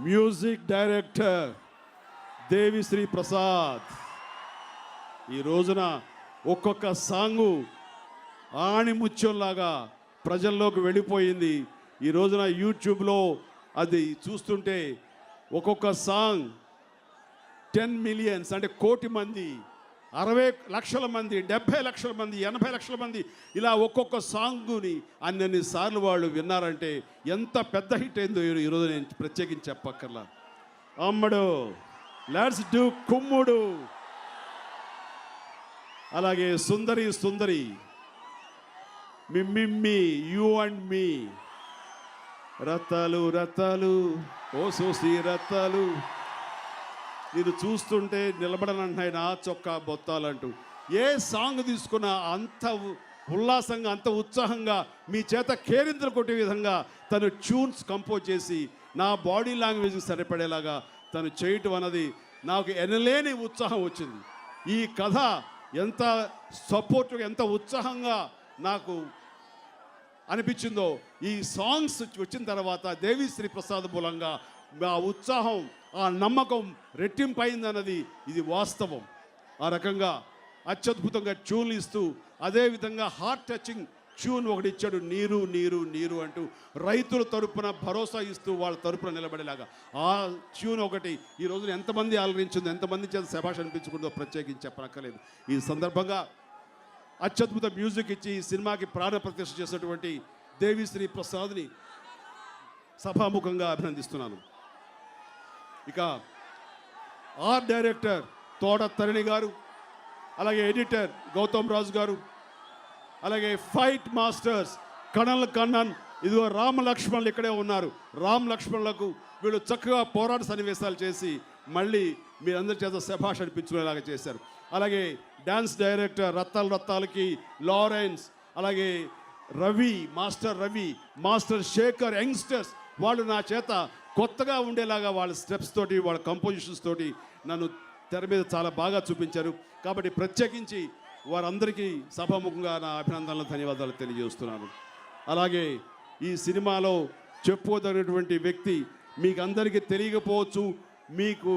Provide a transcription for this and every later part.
Music director Devi Sri Prasad. ఈ రోజున ఒక్కొక్క సాంగు ఆణిముత్యంలాగా ప్రజల్లోకి వెళ్ళిపోయింది. ఈ రోజున యూట్యూబ్లో అది చూస్తుంటే ఒక్కొక్క సాంగ్ 10 మిలియన్స్ అంటే కోటి మంది, 60 లక్షల మంది, 70 లక్షల మంది, 80 లక్షల మంది ఇలా ఒక్కొక్క సాంగుని అన్ని సార్లు వాళ్ళు విన్నారంటే ఎంత పెద్ద హిట్ అయిందో ఈరోజు నేను ప్రత్యేకించి చెప్పక్కర్లా. అమ్మడు లెట్స్ డూ కుమ్ముడు, అలాగే సుందరి సుందరి, మిమ్మి యూ అండ్ మీ, రత్తాలు రత్తాలు ఓ సోసి రత్తాలు, నేను చూస్తుంటే నిలబడనంటున్నాయి నా చొక్కా బొత్తాలంటూ. ఏ సాంగ్ తీసుకున్నా అంత ఉల్లాసంగా, అంత ఉత్సాహంగా మీ చేత కేరింతలు కొట్టే విధంగా తను ట్యూన్స్ కంపోజ్ చేసి నా బాడీ లాంగ్వేజ్కి సరిపడేలాగా తను చేయటం అన్నది నాకు ఎనలేని ఉత్సాహం వచ్చింది. ఈ కథ ఎంత సపోర్ట్గా, ఎంత ఉత్సాహంగా నాకు అనిపించిందో ఈ సాంగ్స్ వచ్చిన తర్వాత దేవిశ్రీ ప్రసాద్ మూలంగా ఆ ఉత్సాహం, ఆ నమ్మకం రెట్టింపైందన్నది ఇది వాస్తవం. ఆ రకంగా అత్యద్భుతంగా ట్యూన్లు ఇస్తూ అదేవిధంగా హార్ట్ టచింగ్ ట్యూన్ ఒకటి ఇచ్చాడు, నీరు నీరు నీరు అంటూ రైతుల తరపున భరోసా ఇస్తూ వాళ్ళ తరపున నిలబడేలాగా ఆ ట్యూన్ ఒకటి ఈ రోజున ఎంతమంది ఆలరించిందో, ఎంతమంది చేత శభాష్ అనిపించుకుందో ప్రత్యేకించి చెప్పనక్కర్లేదు. ఈ సందర్భంగా అత్యద్భుత మ్యూజిక్ ఇచ్చి ఈ సినిమాకి ప్రాణ ప్రతిష్ఠ చేసినటువంటి దేవిశ్రీ ప్రసాద్ని సభాముఖంగా అభినందిస్తున్నాను. ఇక ఆర్ట్ డైరెక్టర్ తోట తరణి గారు, అలాగే ఎడిటర్ గౌతమ్ రాజు గారు, అలాగే ఫైట్ మాస్టర్స్ కణల్ కన్నన్, ఇదిగో రామ లక్ష్మణులు ఇక్కడే ఉన్నారు. రామ్ లక్ష్మణులకు వీళ్ళు చక్కగా పోరాట సన్నివేశాలు చేసి మళ్ళీ మీరందరి చేత శభాష్ అనిపించుకునేలాగా చేశారు. అలాగే డ్యాన్స్ డైరెక్టర్ రత్తాలు రత్తాలకి లారెన్స్, అలాగే రవి, మాస్టర్ శేఖర్, యంగ్స్టర్స్ వాళ్ళు నా చేత కొత్తగా ఉండేలాగా వాళ్ళ స్టెప్స్ తోటి, వాళ్ళ కంపోజిషన్స్ తోటి నన్ను తెర మీద చాలా బాగా చూపించారు. కాబట్టి ప్రత్యేకించి వారందరికీ సభాముఖంగా నా అభినందనలు, ధన్యవాదాలు తెలియజేస్తున్నాను. అలాగే ఈ సినిమాలో చెప్పుకోదగినటువంటి వ్యక్తి మీకు అందరికీ తెలియకపోవచ్చు, మీకు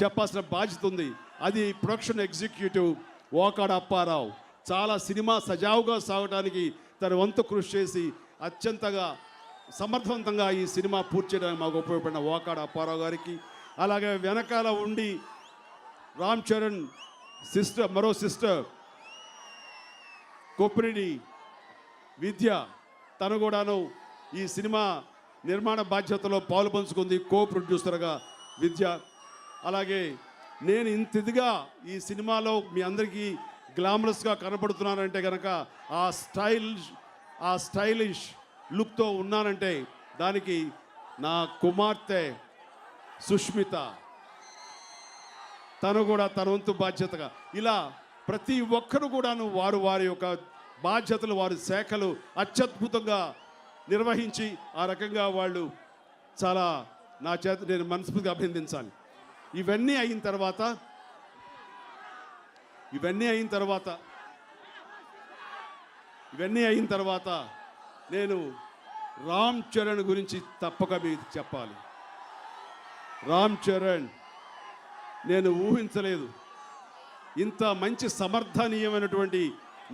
చెప్పాల్సిన బాధ్యత ఉంది. అది ప్రొడక్షన్ ఎగ్జిక్యూటివ్ వాకాడ అప్పారావు. చాలా సినిమా సజావుగా సాగడానికి తన వంతు కృషి చేసి అత్యంతగా సమర్థవంతంగా ఈ సినిమా పూర్తి చేయడానికి మాకు ఉపయోగపడిన వాకాడ అప్పారావు గారికి, అలాగే వెనకాల ఉండి రామ్ చరణ్ సిస్టర్, మరో సిస్టర్ కొప్పిరెడ్డి విద్య, తను కూడాను ఈ సినిమా నిర్మాణ బాధ్యతలో పాలు పంచుకుంది, కో ప్రొడ్యూసర్గా విద్య. అలాగే నేను ఇంత ఇదిగా ఈ సినిమాలో మీ అందరికీ గ్లామరస్గా కనపడుతున్నానంటే కనుక ఆ స్టైలిష్ లుక్తో ఉన్నానంటే దానికి నా కుమార్తె సుష్మిత, తను కూడా తన వంతు బాధ్యతగా ఇలా ప్రతి ఒక్కరు కూడాను వారి యొక్క బాధ్యతలు, వారి శాఖలు అత్యద్భుతంగా నిర్వహించి ఆ రకంగా వాళ్ళు చాలా నా చేత నేను మనస్ఫూర్తిగా అభినందించాలి. ఇవన్నీ అయిన తర్వాత నేను రామ్ చరణ్ గురించి తప్పక మీకు చెప్పాలి. రామ్ చరణ్ నేను ఊహించలేదు ఇంత మంచి సమర్థనీయమైనటువంటి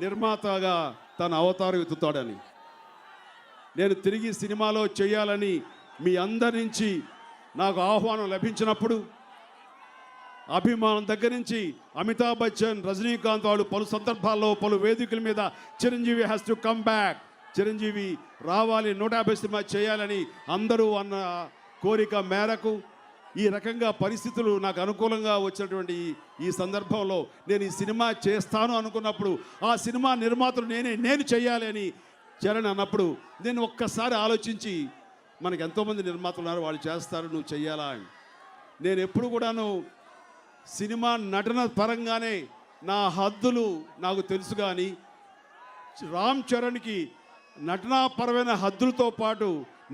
నిర్మాతగా తన అవతారం ఎత్తుతాడని. నేను తిరిగి సినిమాలో చేయాలని మీ అందరి నుంచి నాకు ఆహ్వానం లభించినప్పుడు అభిమానం దగ్గర నుంచి అమితాబ్ బచ్చన్, రజనీకాంత్ వాళ్ళు పలు సందర్భాల్లో పలు వేదికల మీద Chiranjeevi has to come back, Chiranjeevi రావాలి, 150 సినిమా చేయాలని అందరూ అన్న కోరిక మేరకు ఈ రకంగా పరిస్థితులు నాకు అనుకూలంగా వచ్చినటువంటి ఈ సందర్భంలో నేను ఈ సినిమా చేస్తాను అనుకున్నప్పుడు ఆ సినిమా నిర్మాతలు నేను చేయాలి అని చరణ్ అన్నప్పుడు నేను ఒక్కసారి ఆలోచించి, మనకు ఎంతోమంది నిర్మాతలు ఉన్నారు, వాళ్ళు చేస్తారు, నువ్వు చెయ్యాలా అని. నేను ఎప్పుడు కూడాను సినిమా నటన పరంగానే నా హద్దులు నాకు తెలుసు, కానీ రామ్ చరణ్కి నటనాపరమైన హద్దులతో పాటు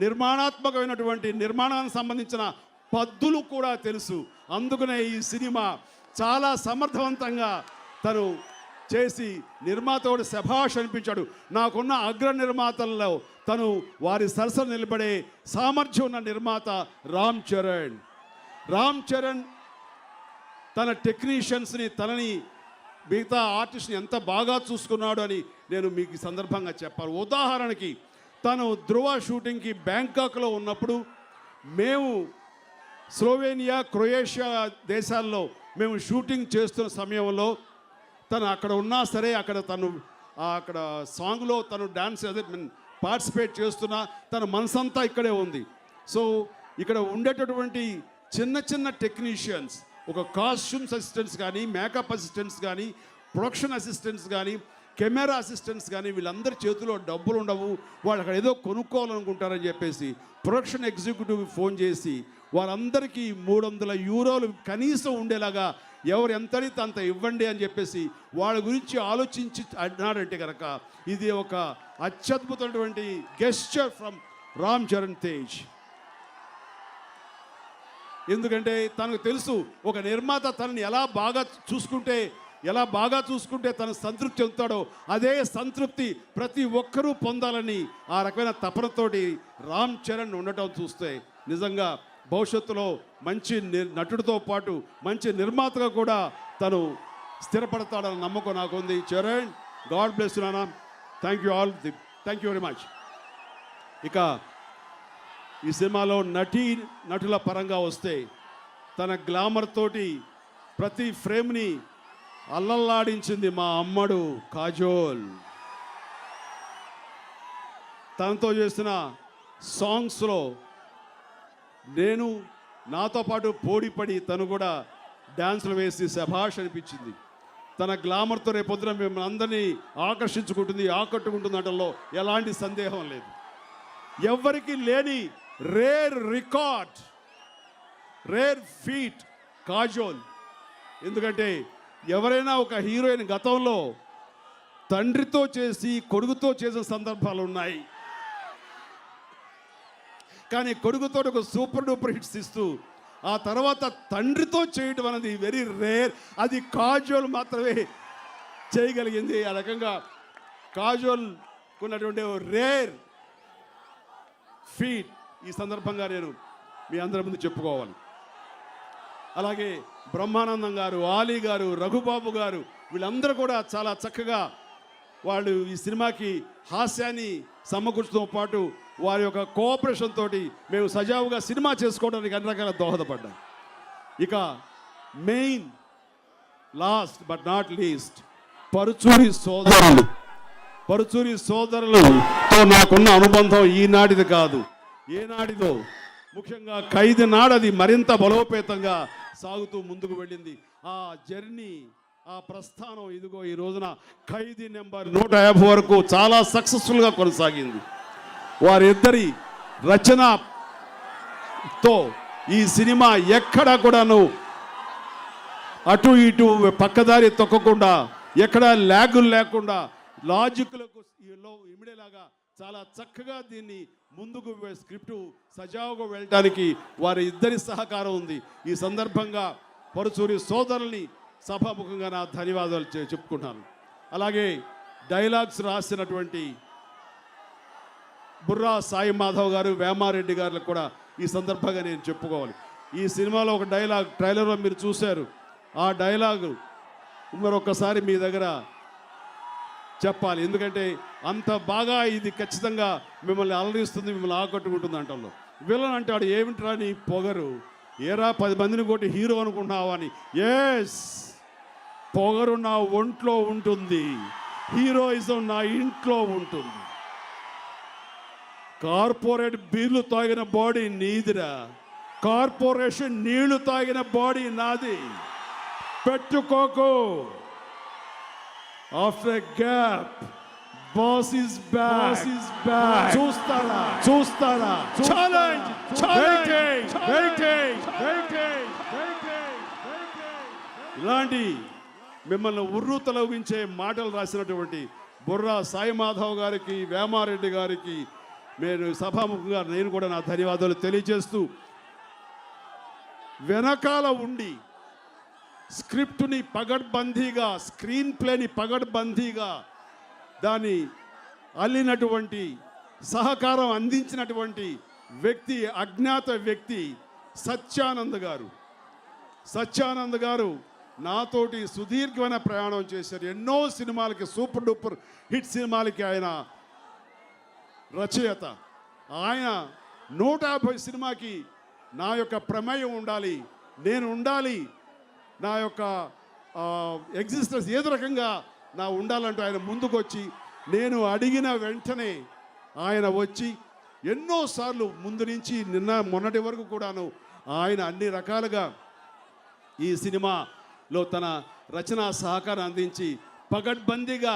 నిర్మాణాత్మకమైనటువంటి నిర్మాణానికి సంబంధించిన పద్దులు కూడా తెలుసు. అందుకనే ఈ సినిమా చాలా సమర్థవంతంగా తను చేసి నిర్మాతోడు శభాష్ అనిపించాడు. నాకున్న అగ్ర నిర్మాతల్లో తను వారి సరసన నిలబడే సామర్థ్యం ఉన్న నిర్మాత రామ్ చరణ్ తన టెక్నీషియన్స్ని తనని మిగతా ఆర్టిస్ట్ని ఎంత బాగా చూసుకున్నాడు అని నేను మీకు ఈ సందర్భంగా చెప్పాలి. ఉదాహరణకి తను ధృవ షూటింగ్కి బ్యాంకాక్లో ఉన్నప్పుడు మేము స్లోవేనియా, క్రొయేషియా దేశాల్లో మేము షూటింగ్ చేస్తున్న సమయంలో తను అక్కడ ఉన్నా సరే అక్కడ సాంగ్లో తను డాన్స్ పార్టిసిపేట్ చేస్తున్నా తన మనసంతా ఇక్కడే ఉంది. సో ఇక్కడ ఉండేటటువంటి చిన్న టెక్నీషియన్స్, ఒక కాస్ట్యూమ్స్ అసిస్టెంట్స్ కానీ, మేకప్ అసిస్టెంట్స్ కానీ, ప్రొడక్షన్ అసిస్టెంట్స్ కానీ, కెమెరా అసిస్టెంట్స్ కానీ వీళ్ళందరి చేతిలో డబ్బులు ఉండవు, వాళ్ళు అక్కడ ఏదో కొనుక్కోవాలనుకుంటారని చెప్పేసి ప్రొడక్షన్ ఎగ్జిక్యూటివ్కి ఫోన్ చేసి వారందరికీ €300 కనీసం ఉండేలాగా ఎవరు ఎంతైతే అంత ఇవ్వండి అని చెప్పేసి వాళ్ళ గురించి ఆలోచించి అన్నాడంటే కనుక ఇది ఒక అత్యద్భుతమైనటువంటి గెస్చర్ ఫ్రమ్ రామ్ చరణ్ తేజ్. ఎందుకంటే తనకు తెలుసు ఒక నిర్మాత తనని ఎలా బాగా చూసుకుంటే తను సంతృప్తి చెందుతాడో అదే సంతృప్తి ప్రతి ఒక్కరూ పొందాలని ఆ రకమైన తపనతోటి రామ్ చరణ్ ఉండటం చూస్తే నిజంగా భవిష్యత్తులో మంచి నటుడితో పాటు మంచి నిర్మాతగా కూడా తను స్థిరపడతాడన్న నమ్మకం నాకు ఉంది. చరణ్, గాడ్ బ్లెస్ యు నాన్న. Thank you very much. ఇక ఈ సినిమాలో నటుల పరంగా వస్తే తన గ్లామర్ తోటి ప్రతి ఫ్రేమ్ని అల్లల్లాడించింది మా అమ్మడు కాజోల్. తనతో చేసిన సాంగ్స్లో నాతో పాటు పోటీపడి తను కూడా డ్యాన్సులు వేసి శభాష్ అనిపించింది. తన గ్లామర్తో రేపొద్దున మిమ్మల్ని అందరినీ ఆకట్టుకుంటుంది అనడంలో ఎలాంటి సందేహం లేదు. ఎవరికి లేని రేర్ ఫీట్ కాజోల్. ఎందుకంటే ఎవరైనా ఒక హీరోయిన్ గతంలో తండ్రితో చేసి కొడుకుతో చేసిన సందర్భాలు ఉన్నాయి, కానీ కొడుకుతో ఒక సూపర్ డూపర్ హిట్స్ ఇస్తూ ఆ తర్వాత తండ్రితో చేయడం అనేది వెరీ రేర్. అది కాజోల్ మాత్రమే చేయగలిగింది. ఆ రకంగా కాజోల్ ఉన్నటువంటి రేర్ ఫీట్ ఈ సందర్భంగా నేను మీ అందరి ముందు చెప్పుకోవాలి. అలాగే బ్రహ్మానందం గారు, ఆలీ గారు, రఘుబాబు గారు వీళ్ళందరూ కూడా చాలా చక్కగా వాళ్ళు ఈ సినిమాకి హాస్యాన్ని సమకూర్చడంతో పాటు వారి యొక్క కోఆపరేషన్ తోటి మేము సజావుగా సినిమా చేసుకోవడానికి అన్ని రకాల దోహదపడ్డాం. ఇక main last but not least Paruchuri సోదరులతో నాకున్న అనుబంధం ఈనాటిది కాదు, ఏనాటిదో. ముఖ్యంగా ఖైదీ నాడది మరింత బలోపేతంగా సాగుతూ ముందుకు వెళ్ళింది. ఆ జర్నీ, ఆ ప్రస్థానం ఇదిగో ఈ రోజున ఖైదీ నెంబర్ 150 వరకు చాలా సక్సెస్ఫుల్గా కొనసాగింది. వారిద్దరి రచనతో ఈ సినిమా ఎక్కడ కూడాను అటు ఇటు పక్కదారి తొక్కకుండా, ఎక్కడ ల్యాగులు లేకుండా లాజిక్లకు ఇమిడేలాగా చాలా చక్కగా దీన్ని ముందుకు స్క్రిప్టు సజావుగా వెళ్ళడానికి వారి ఇద్దరి సహకారం ఉంది. ఈ సందర్భంగా పరుచూరి సోదరుల్ని సభాముఖంగా నా ధన్యవాదాలు చెప్పుకుంటున్నాను. అలాగే డైలాగ్స్ రాసినటువంటి బుర్రా సాయి మాధవ్ గారు, వేమారెడ్డి గారికి కూడా ఈ సందర్భంగా నేను చెప్పుకోవాలి. ఈ సినిమాలో ఒక డైలాగ్ ట్రైలర్లో మీరు చూశారు. ఆ డైలాగు మరొకసారి మీ దగ్గర చెప్పాలి, ఎందుకంటే అంత బాగా ఇది ఖచ్చితంగా మిమ్మల్ని అలరిస్తుంది, మిమ్మల్ని ఆకట్టుకుంటుంది. అంటలో విలన్ అంటాడు, ఏమిట్రా నీ పొగరు, ఏరా 10 మందిని కొట్టి హీరో అనుకుంటున్నావా అని. ఎస్, పొగరు నా ఒంట్లో ఉంటుంది, హీరోయిజం నా ఇంట్లో ఉంటుంది. కార్పొరేట్ బీర్లు తాగిన బాడీ నీదిరా, కార్పొరేషన్ నీళ్లు తాగిన బాడీ నాది, పెట్టుకోకు. After a gap, boss is back. చూస్తారా? Challenge. ఇలాంటి మిమ్మల్ని ఉర్రు తొలగించే మాటలు రాసినటువంటి బుర్రా సాయి మాధవ్ గారికి, వేమారెడ్డి గారికి సభాముఖంగా నేను కూడా నా ధన్యవాదాలు తెలియజేస్తూ, వెనకాల ఉండి స్క్రిప్ట్ని పగడ్బందీగా, స్క్రీన్ ప్లేని పగడ్బందీగా దాన్ని అల్లినటువంటి సహకారం అందించినటువంటి వ్యక్తి, అజ్ఞాత వ్యక్తి సత్యానంద్ గారు. సత్యానంద్ గారు నాతోటి సుదీర్ఘమైన ప్రయాణం చేశారు. ఎన్నో సినిమాలకి, సూపర్ డూపర్ హిట్ సినిమాలకి ఆయన రచయిత. ఆయన 150 సినిమాకి నా యొక్క ప్రమేయం ఉండాలి, నేను ఉండాలి, నా యొక్క ఎగ్జిస్టెన్స్ ఏదో రకంగా నా ఉండాలంటూ ఆయన ముందుకు వచ్చి, నేను అడిగిన వెంటనే ఆయన వచ్చి ఎన్నోసార్లు ముందు నుంచి మొన్నటి వరకు కూడాను ఆయన అన్ని రకాలుగా ఈ సినిమాలో తన రచనా సహకారం అందించి పగడ్బందీగా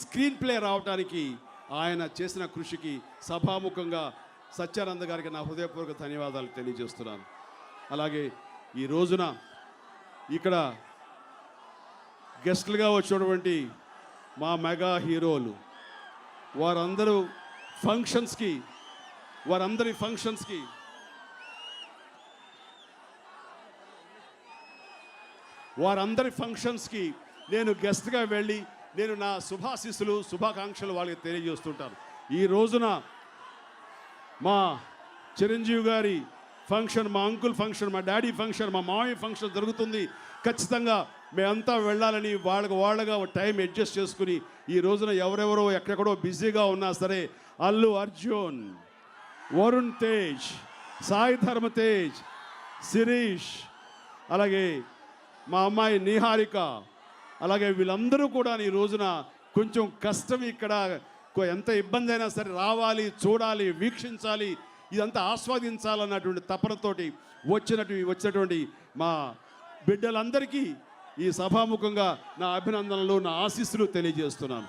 స్క్రీన్ ప్లే రావడానికి ఆయన చేసిన కృషికి సభాముఖంగా సత్యానంద గారికి నా హృదయపూర్వక ధన్యవాదాలు తెలియజేస్తున్నాను. అలాగే ఈ రోజున ఇక్కడ గెస్టులుగా వచ్చినటువంటి మా మెగా హీరోలు వారందరి ఫంక్షన్స్కి నేను గెస్ట్గా వెళ్ళి నేను నా శుభాకాంక్షలు వాళ్ళకి తెలియజేస్తుంటాను. ఈ రోజున మా చిరంజీవి గారి ఫంక్షన్, మా అంకుల్ ఫంక్షన్, మా డాడీ ఫంక్షన్, మా మామయ్య ఫంక్షన్ జరుగుతుంది. ఖచ్చితంగా మేమంతా వెళ్ళాలని వాళ్ళగా టైం అడ్జస్ట్ చేసుకుని ఈ రోజున ఎవరెవరో ఎక్కడెక్కడో బిజీగా ఉన్నా సరే అల్లు అర్జున్, వరుణ్ తేజ్, సాయి ధర్మ తేజ్, శిరీష్, అలాగే మా అమ్మాయి నిహారిక, అలాగే వీళ్ళందరూ కూడా ఈ రోజున కొంచెం కష్టం, ఇక్కడ ఎంత ఇబ్బంది అయినా సరే రావాలి, చూడాలి, వీక్షించాలి, ఇదంతా ఆస్వాదించాలన్నటువంటి తపనతోటి వచ్చినటువంటి మా బిడ్డలందరికీ ఈ సభాముఖంగా నా అభినందనలు, నా ఆశీస్సులు తెలియజేస్తున్నాను.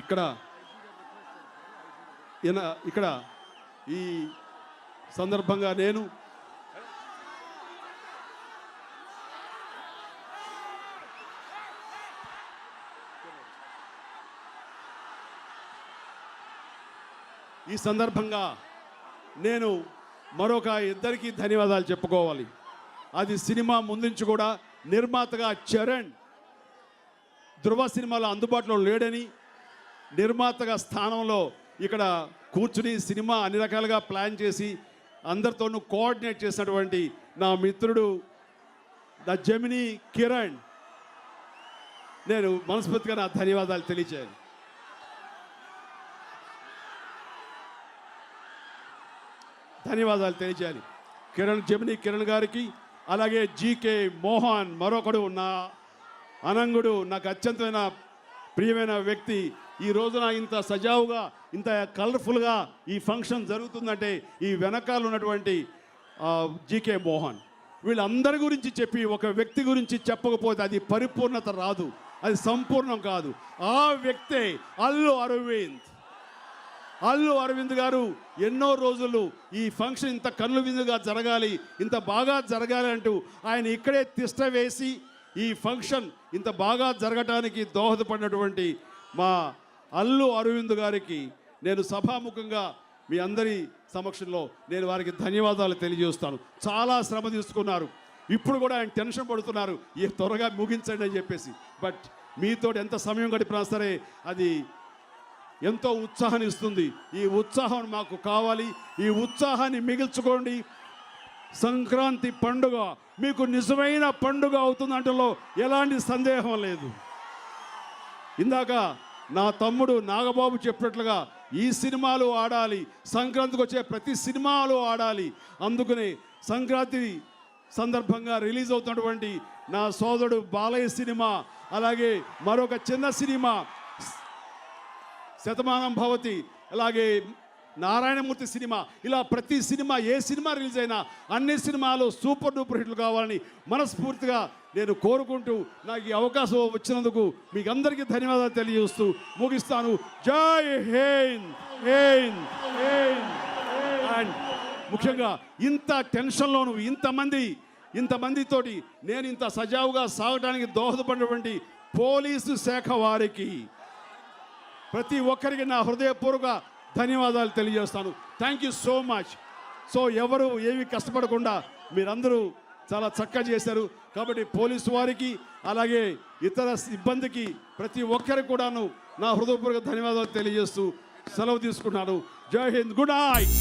ఇక్కడ ఈ సందర్భంగా నేను మరొక ఇద్దరికి ధన్యవాదాలు చెప్పుకోవాలి. అది సినిమా ముందుంచి కూడా నిర్మాతగా చరణ్ ధృవ సినిమాలో అందుబాటులో లేడని నిర్మాతగా స్థానంలో ఇక్కడ కూర్చుని సినిమా అన్ని రకాలుగా ప్లాన్ చేసి అందరితోనూ కోఆర్డినేట్ చేసినటువంటి నా మిత్రుడు నా జెమిని కిరణ్, నేను మనస్ఫూర్తిగా నా ధన్యవాదాలు తెలియజేయాలి. జెమిని కిరణ్ గారికి, అలాగే జీకే మోహన్, మరొకడు నా అనంగుడు, నాకు అత్యంతమైన ప్రియమైన వ్యక్తి. ఈ రోజున ఇంత సజావుగా, ఇంత కలర్ఫుల్గా ఈ ఫంక్షన్ జరుగుతుందంటే ఈ వెనకాల ఉన్నటువంటి జీకే మోహన్. వీళ్ళందరి గురించి చెప్పి ఒక వ్యక్తి గురించి చెప్పకపోతే అది పరిపూర్ణత రాదు, అది సంపూర్ణం కాదు. ఆ వ్యక్తే అల్లు అరవింద్ గారు. ఎన్నో రోజులు ఈ ఫంక్షన్ ఇంత కన్నుల విందుగా జరగాలి, ఇంత బాగా జరగాలి అంటూ ఆయన ఇక్కడే తిష్ట వేసి ఈ ఫంక్షన్ ఇంత బాగా జరగటానికి దోహదపడినటువంటి మా అల్లు అరవింద్ గారికి నేను సభాముఖంగా మీ అందరి సమక్షంలో నేను వారికి ధన్యవాదాలు తెలియజేస్తాను. చాలా శ్రమ తీసుకున్నారు. ఇప్పుడు కూడా ఆయన టెన్షన్ పడుతున్నారు, త్వరగా ముగించండి అని చెప్పేసి. బట్ మీతో ఎంత సమయం గడిపినా సరే అది ఎంతో ఉత్సాహాన్ని ఇస్తుంది. ఈ ఉత్సాహం మాకు కావాలి. ఈ ఉత్సాహాన్ని మిగిల్చుకోండి. సంక్రాంతి పండుగ మీకు నిజమైన పండుగ అవుతుందంటలో ఎలాంటి సందేహం లేదు. ఇందాక నా తమ్ముడు నాగబాబు చెప్పినట్లుగా ఈ సినిమాలు ఆడాలి, సంక్రాంతికి వచ్చే ప్రతి సినిమాలు ఆడాలి. అందుకనే సంక్రాంతి సందర్భంగా రిలీజ్ అవుతున్నటువంటి నా సోదరుడు బాలయ్య సినిమా, అలాగే మరొక చిన్న సినిమా శతమానం భవతి, అలాగే నారాయణమూర్తి సినిమా, ఇలా ప్రతి సినిమా, ఏ సినిమా రిలీజ్ అయినా అన్ని సినిమాలు సూపర్ డూపర్ హిట్లు కావాలని మనస్ఫూర్తిగా నేను కోరుకుంటూ నాకు ఈ అవకాశం వచ్చినందుకు మీకు అందరికీ ధన్యవాదాలు తెలియజేస్తూ ముగిస్తాను. జై హింద్. అండ్ ముఖ్యంగా ఇంత టెన్షన్లోను ఇంతమందితోటి నేను ఇంత సజావుగా సాగడానికి దోహదపడినటువంటి పోలీసు శాఖ వారికి ప్రతి ఒక్కరికి నా హృదయపూర్వక ధన్యవాదాలు తెలియజేస్తాను. Thank you so much. So ఎవరు ఏమి కష్టపడకుండా మీరందరూ చాలా చక్కగా చేశారు. కాబట్టి పోలీసు వారికి అలాగే ఇతర సిబ్బందికి ప్రతి ఒక్కరికి కూడాను నా హృదయపూర్వక ధన్యవాదాలు తెలియజేస్తూ సెలవు తీసుకున్నాను. జై హింద్, గుడ్ నైట్.